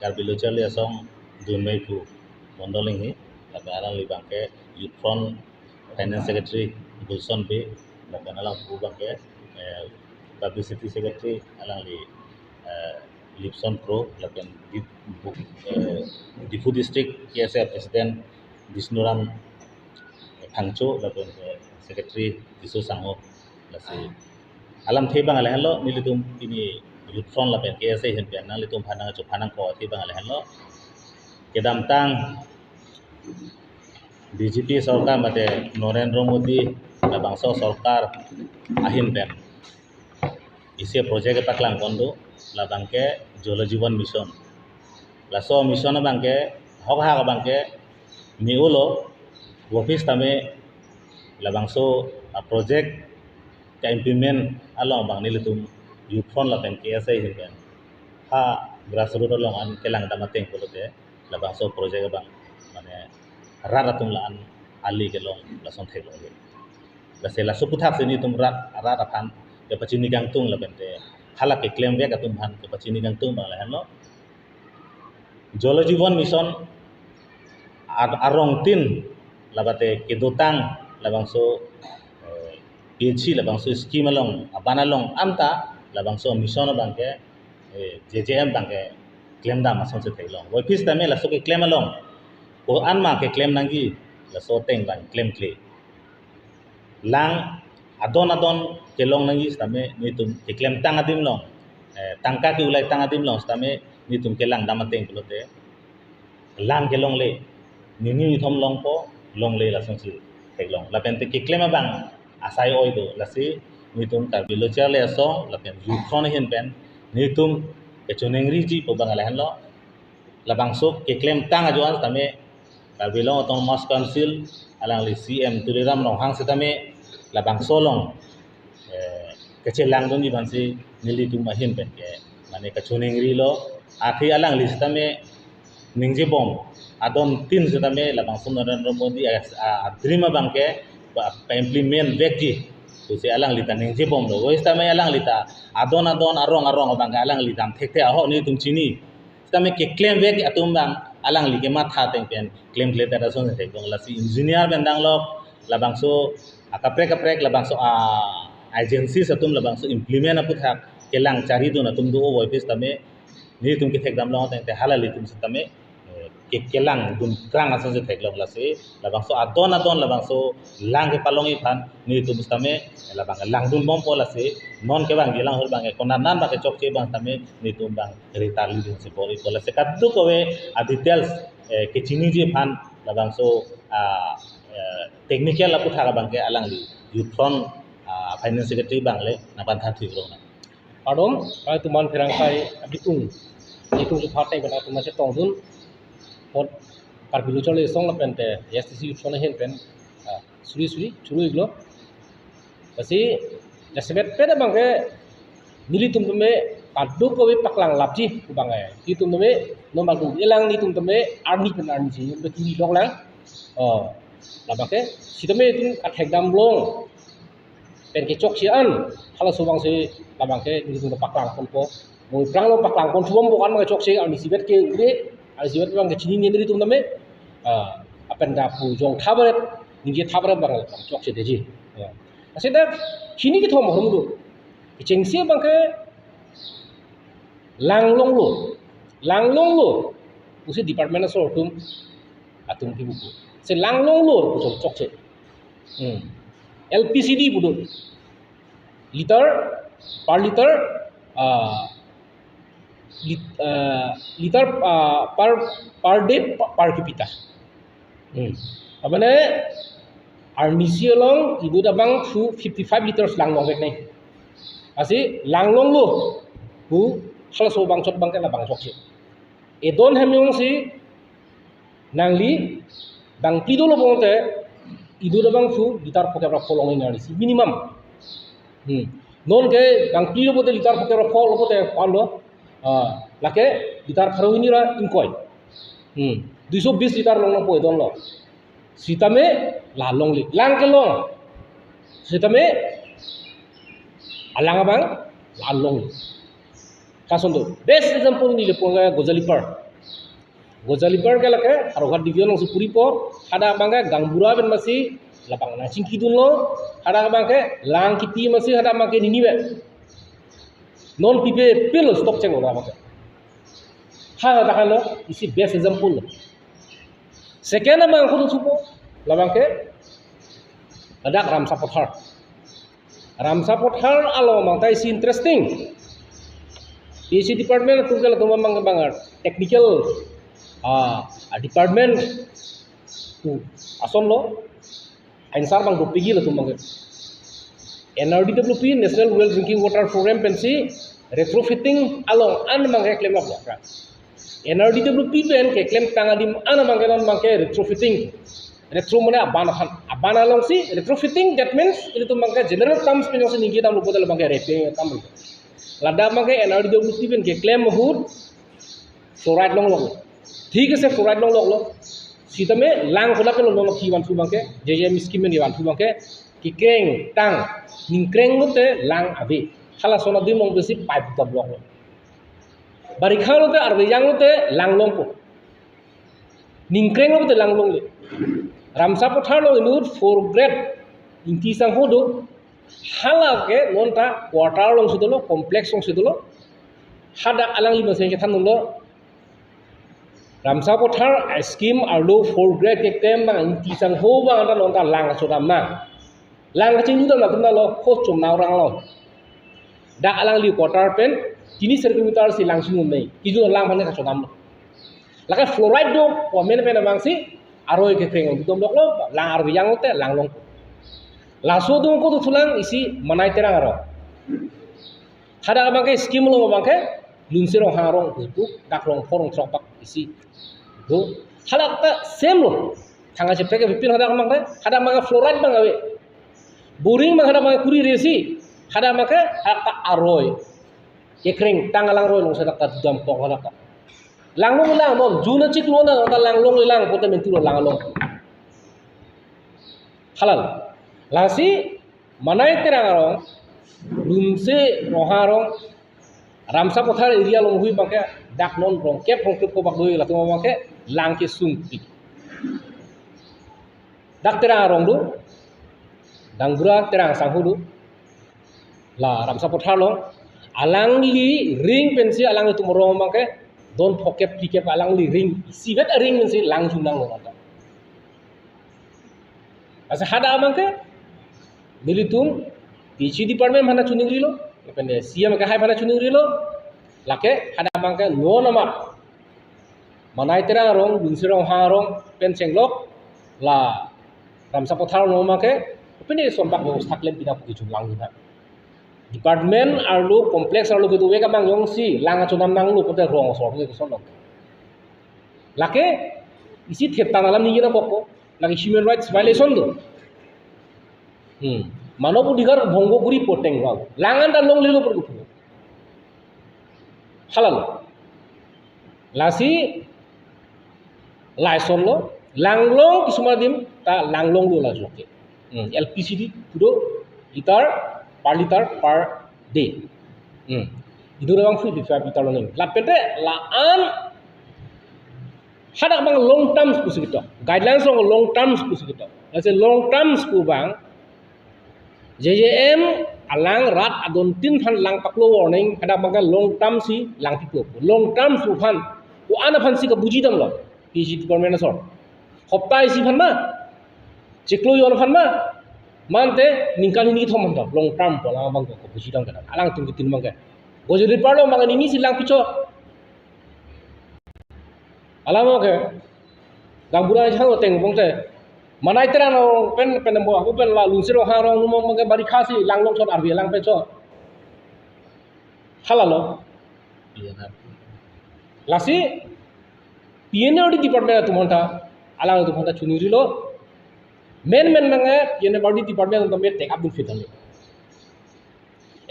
Garbiluchali asong Dunmeipu Mondolingi, Alang Libangke, Youth Front Finance Secretary Gulson B, Alang Bubangke, Publicity Secretary Alang Lipson Pro, Difu District KSF President Visnuram Pangcho, Secretary Disu Sangho, Alam Thibang Alehalo, Nilitum ini Youth Front Lapen KSA Himpian, Nalitum Panang Chupanang Ko, Thibang Alehalo, Kedam Tang BJP Sarkar Mate Narendra Modi, Bangsa Sarkar Ahin Ben. Isi project Paklang Kondo, Labangke Jala Jiwan Mission. Laso mission bangke, Hokha bangke, Niulo, Office Tame, Labangso project ka implement along bang nilitum Youth Front Lapen KSA Himpian. Ha grassroots along an kelang damateng polote, Labangso project bang mane raratung laan ali kelong lason thelo ge lase la suputhak sini tum rat aphan ke pachini gangtung labente hala ke claim ve katum han ke pachini gangtung bang lahano jala jiwan mission arong tin labate ke dotang labangso PHC labangso scheme along abanalong amta labangso mission bangke JJM bangke claim dam ason se thailong woi phis tame la so ke claim along ko anma ke claim nangi la so teng bang claim kle lang adon kelong nangi stame nitum ke claim tang adim long tangka ke ulai tang adim long stame nitum ke lang damateng pelote lang kelong le nini thom long po long le la songsi thailong la pente ke claim bang asai oi do la si nitum ka bilocha le so la pen Youth Front hin pen nitum ke chonengri ji po bang la han lo la bangso ke claim tang ajuan stame Bilong Autonomous Council alang li CM Tuliram long hang setame labang solong kecelang dong di bansi nili tu mahin pen ke mane kachuning rilo athi alang li setame ningje bom adon tin setame labang Narendra Modi adrima bangke pa implement vekji tu se alang li ta ningje bom lo setame alang li ta adon arong bang alang li dam thekte aho ni tum chini setame ke claim vek atum bang alang li ke matha teng pen claim kle ta son se gong la si engineer bendang lok labangso akaprek labangso agency satum labangso implement aputhak kelang cari tu na tum do oi pes tame ni tum ke thek dam lo teng te halali tum tame ke kelang dum krang ason se thek lok la se labangso adon labangso lang ke palongi phan ni tum tame labang lang dum bom po la se non ke bang gelang hol bang ko nan ba ke chok ke bang tame ni tum bang rita li din se pori ko la se kaddu ko we details ke chini je phan labangso technical apu thaga bangke alang li Youth Front Finance Secretary bangle na pantha thiro na adom kai tuman phirang kai abitung itu su phatai bana tuman se tongdun pot karbilu chole song la pente STC Youth Front hen pen suri churu iglo pasi jasmet peda bangke nilitum tume kaddu ko we paklang lapji bangai hitum tume nomba tu elang ni tum tume army pen army ji be kini long lang labake sitame tum athek dam long pen ke chok sian hala subang se labangke ni tum paklang kon po moi prang lo paklang kon thum bo kan ma chok se army sibet ke ure ar sibet bang ke chini ni tum tume apen da pu jong thabaret ninje thabaret bang chok se deji asida chini ke thom hom du chengse bangke langlong lo usi department so tum atum ki buku se langlong lo so chok che LPCD budu liter liter per day per kapita abane army sialong ibu dabang 55 liters langlong vek nei asi langlong lo bu khala so bang chot bang ka bang chok che e don hamyong si nangli bang pido lo bonte idu da bang fu gitar poke ra folong ni si minimum non ke bang pido bote gitar poke ra fol bote palo lake gitar kharo ni ra inkoi 220 gitar long po don lo sitame la long li lang ke long sitame alanga bang la long kasondo best example ni le ponga Gozalipar Gozaliper ke lake arohat division su puri por hada bangke gangbura ben masih lapang na cingki dunlo hada bangke lang kiti masih hada bangke niniwe non pipe pelo stop ceng ora bangke hada kana isi best example second bang kudu supo labangke ada Ramsa Pothar alo mangtai si interesting isi department tunggal tumang bangar technical department tu ason lo ansar bang dopigi lo tumang NRDWP National Rural Drinking Water Program pensi retrofitting along an mangke claim la blok NRDWP pen ke claim tangadim an mangke non mangke retrofitting retro mane abana long si retrofitting that means itu mangke general terms pen yang sinigi tam lo bodal mangke repairing tam lada mangke NRDWP pen ke claim hud fluoride long ठीक है fluoride लोग लो सीता में लांग खोला पे लोग की one फुबांग के जे scheme में वन फुबांग के कि क्रेंग टांग निंक्रेंग लोते लांग अभी खाला सोना दिन लोग बेसी पाइप दब लोग बारिखा लोते अरबीयांग लोते लांग लोग को निंक्रेंग लोते लांग लोग ले रामसा पठार लोग इनुर 4 ग्रेड इंकी संग हो दो हाला के नोंटा क्वार्टर लोग सुदलो कॉम्प्लेक्स लोग सुदलो हदा अलग लिबा से के थान लो Ramsa Pothar scheme arlo 4 grade ke tem bang inti sang ho bang da non ta lang so dam na lang ka chingu dam la tum na lo kho chom na rang lo da alang li quarter pen kini kilometer si lang sing nei ki ju lang bang ka so dam lo la ka fluoride do ko men pen bang si aroi ke kreng dum dok lo lang ar yang te lang long la so dum ko tu thulang isi manai terang aro hada bang ke scheme lo bang ke lunsirong harong bu dakrong forong trok pak isi do halak ta same lo thanga chepte ke pipin hada manga fluoride bang awe boring bang hada manga kuri resi hada maka hakta aroi ekreng tangalang roi long sadak ta dam pok hada ta langlong lang non juna chik lo na ta langlong lang pote mentu lo langalong halal lasi manai terang arong lumse roharong Ramsa Pothar area long hui bangke dak non rong kep rong kep ko bak doi la tuma bangke lang ke sung pik dak terang rong du dang bura terang sang hu du la Ramsa Pothar long alang li ring pensi alang itu morong bangke don pokep pikep alang li ring si vet ring pensi lang junang lo ata asa hada bangke militum PG department mana chuning rilo pende siam ka hai bana chuning rilo lake hada mangke no nama manai terang rong bunsirong harong pen chenglok la Ramsa Pothar no mangke pende sombak bo staklem pina pu chu lang ha department arlo complex arlo ke duwe ka bang yong si lang chunam nang lu pote rong so ke so lok lake isi thepta nalam ni na kokko lake human rights violation do মানব অধিকার ভঙ্গ করি পটেং লাঙান তা long লিলো পর গুফু হালাল লাসি লাইসন লো লাংলং কিছুমান দিম তা লাংলং লো লাজকে এলপিসিডি পুরো litre per day itu bang free di fitar lo ning lapete la an hadak bang long term ku sigito guidelines long term ku sigito ase long term ku bang JJM alang rat adon tin phan lang paklo warning ada bangka long term si lang piplo long term su phan o ana phan si ka buji dam lo PG department asor hoptai si phan ma chiklo yon phan ma mante ningkan ni thom ta long term to lang bang ko buji dam kana alang tung tin bangka gojuri parlo mang ni si lang picho alamo ke gambura jang teng bongte manai terang pen bo aku pen la lunsiro harong lumong mangke bari khasi langlong chot arbi lang pe cho halalo lasi PNOD department tumonta alang tumonta chuniri lo men mange PNOD department to me take up the fit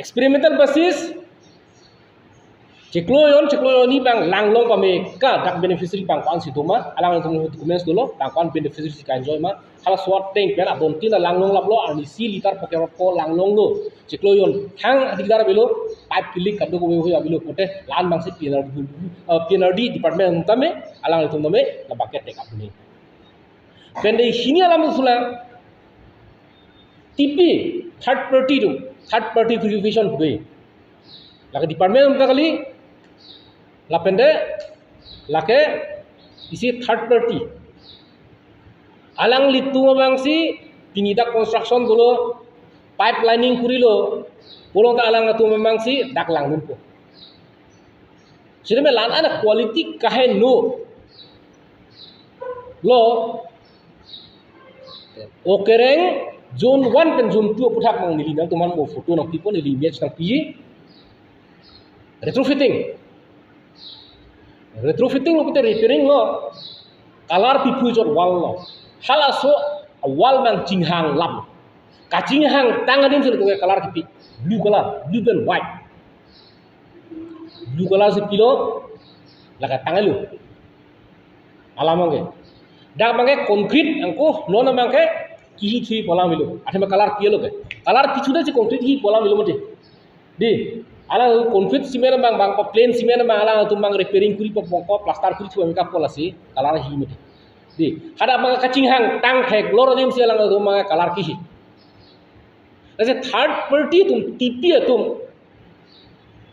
experimental basis Cekloyon ni bang langlong kami ka dak beneficiary bang kwan si doma alang itu documents dulu bang kwan beneficiary si kan joy ma hala swat tank pera don tina langlong laplo ani si liter pokero ko langlong lo cekloyon hang adigdar belo pipe kilik kadu ko we abilo pote lan bang si PNRD department tame alang itu tame la bucket take up ni pende hini alam sula tipi third party verification gue laka department kali lapende lake isi third party alang litu mangsi pinida construction dulu pipelining kurilo bolong ka alang tu mangsi dak langun po sirme lan ana quality kahe no lo okereng zone 1 dan zone 2 puthak mang nili nang tuman mo photo nang tipo nili image nang pi retrofitting lo pute repairing lo color pipu jor wall lo hala so wall mang jinghang lam ka jinghang tangadin sel ko color pipi blue and white blue color se pilo laga tangalu alamangge dak mangge concrete angko nona mangge kihi thui pola milu athema color pielo ke color pichu de concrete hi pola milu mate di ala concrete cement bang plain cement bang ala tu bang repairing kuri pokok plaster kuri tu amika pola si color hi mate di hada bang kacing hang tang khek lor dim si ala tu bang color ki hi ऐसे third party तुम TP है तुम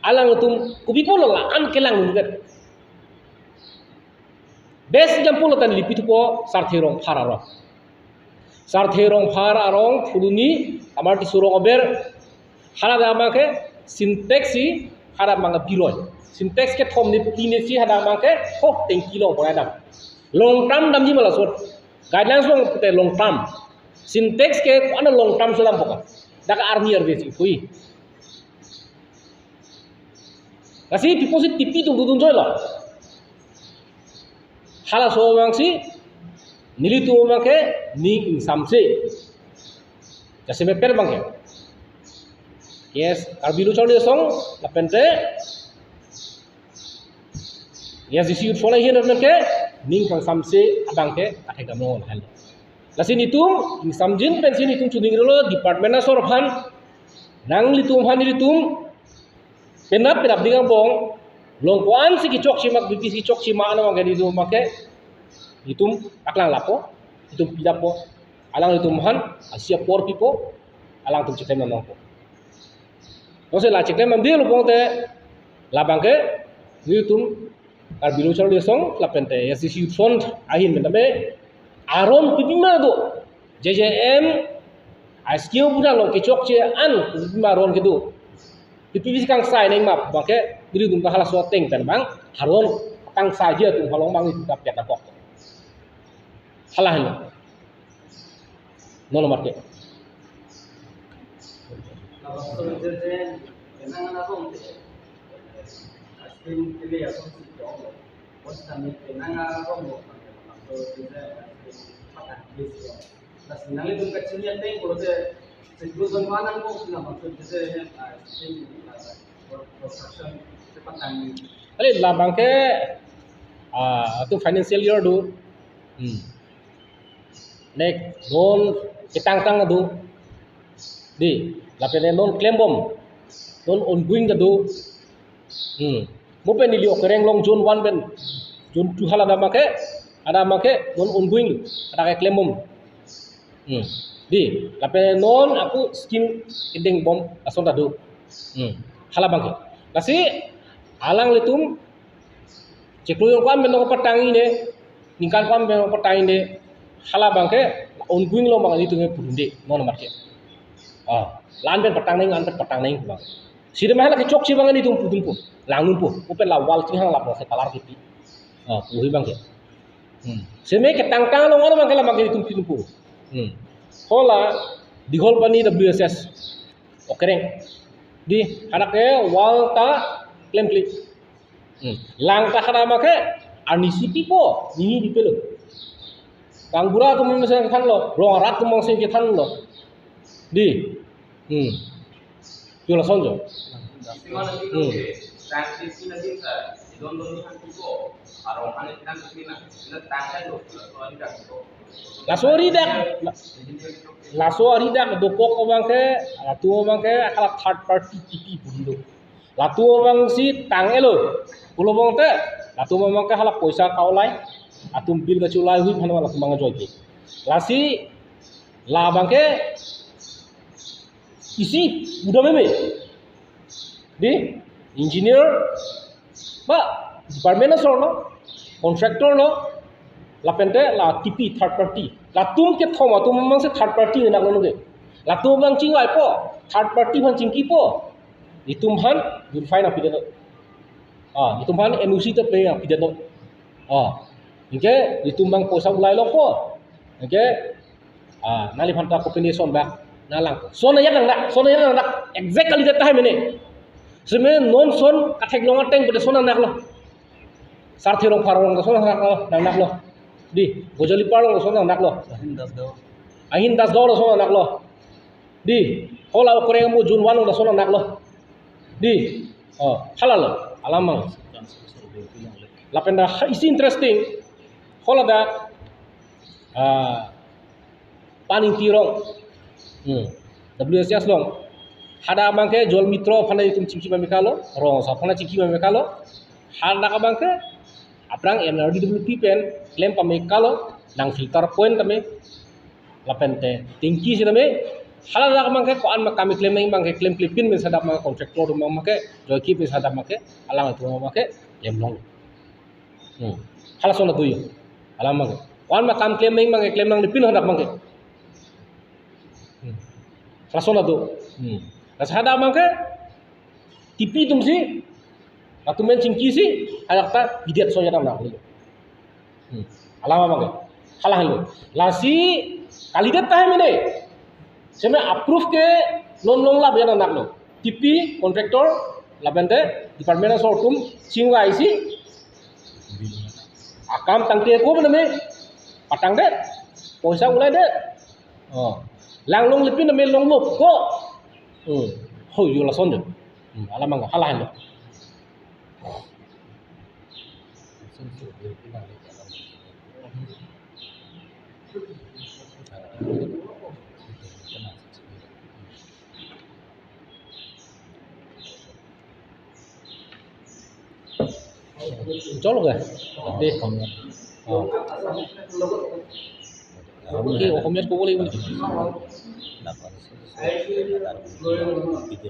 अलग तुम कुबी पोलो ला अन के लांग नुगत best example तन लिपि तुपो सार्थेरंग फारारंग फुलुनी आमार तिसुरंग अबेर हारा दामा के सिंटेक्सी हारा मांगा बिरय सिंटेक्स के थम नि पिने सि हारा मांके हो टेंकी लो बना दाम लॉन्ग टर्म दाम जी मला सोट गाइडलाइंस लो ते लॉन्ग टर्म सिंटेक्स के अन लॉन्ग टर्म सलाम पका dak army arbesi kui kasi deposit tipi tu dudun joy lo hala so mangsi nili tu mangke ni samse jase me per mangke yes arbilu chole song la pente yes isi ut folai hin mangke ning kang samse abangke athek damon hal lasin itum samjin pensin itum chuning lo department na sorphan nang litum han litum penap digang bong longkuan si kicok simak bipis kicok sima ana mangani du make itum aklang lapo itum pidapo alang litum han asia por pipo alang tum cekem namang po no se la cekem ambil bong te la bangke litum arbilu chole song la pente yasi fund ahin mename aron pipima do JJM askio buda lo kecok ce an pipima aron kedu pipi kang sai neng map bangke diri dum hala so teng tan bang haron kang saja tu halong bang itu dapat tapok halah no no marke Las finales de un cachillo tengo de se cruzan van a cosas la más de construction se patan ale la bangke tu financial year do nek loan kitang adu di la pene loan claim bom loan ongoing adu mo pen li okereng long zone 1 ben zone 2 hala ada make loan ongoing ada claim bom di lape non aku skin ideng bom ason tadu hala bangke kasi alang litum ceklu yang kwan benong patangi ne ningkan kwan benong patangi ne hala bangke ongoing lo mangali tu pundi non marke lan ben patang neng bang sire mahala ke chok si bangani tum pudum pu langun pu upen la wal tinghang la se kalar pipi puhi bangke seme ke tangkang lo ngor bangke la mangali tum pudum pu hola di hol pani WSS okereng di anake wal ta claim click lang ta khana make anisi pipo ni di pelo kang bura tu mong sen khan lo rong rat tu mong sen ke khan lo di yola sonjo transkripsi na din sa idon ko araw ano transkripsi na tanggal lo so ani dak ko laso ari dak dopok obang ke latu obang ke akala third party TP bundo latu obang si tangelo kulobong te latu obang ke hala poisa kaulai atum bil ga chulai hui phana latu bang joy ke lasi la bang ke isi udah meme di engineer ba department no contractor no la pente la TP third party la tum ke thoma tum mang se third party na lo ge la tum bang ching ai po third party bang ching ki po itum han verify na pidano itum han NOC te pe na pidano inke itum bang posa ulai lo po inke nali phanta combination ba nalang sona yang nak exactly that time ini sebenarnya non son katek longa teng pada sona nak lo sarthi rong farong sona nak lo di gojali parong sona nak lo ahin das gaw sona nak lo di hola koreng mu jun wanu sona nak lo di halal alamang lapenda is interesting hola da paning tirong WSS long hada bangke jol mitro phana itum chiki ba mekalo rong sa phana chiki ba mekalo hada ka bangke aprang NRDWP pen claim pa mekalo nang filter point tame lapente tingki si tame hala ka bangke ko an ma kami claim nang bangke claim clipin men sadap ma contractor ma make joy ki pe sadap make alang tu ma make lem long hala sona tuyo alam make wan ma kam claim nang bangke claim nang lipin hadap bangke rasona do rasada bangke tipi tum si atau men cingki si ada kata bidiat soya dam nak dulu alama bangke halah lu lasi kali det tahe mene seme approve ke non lah biar nak lo tipi kontraktor labende department of tum cingwa isi akam tangte ko bene patang det poisa ulai det lang long lipin na long lop ko ho yu la son de ala manga hala halo cholo ga de Oke, Okomnya ko boleh dapat sesuatu itu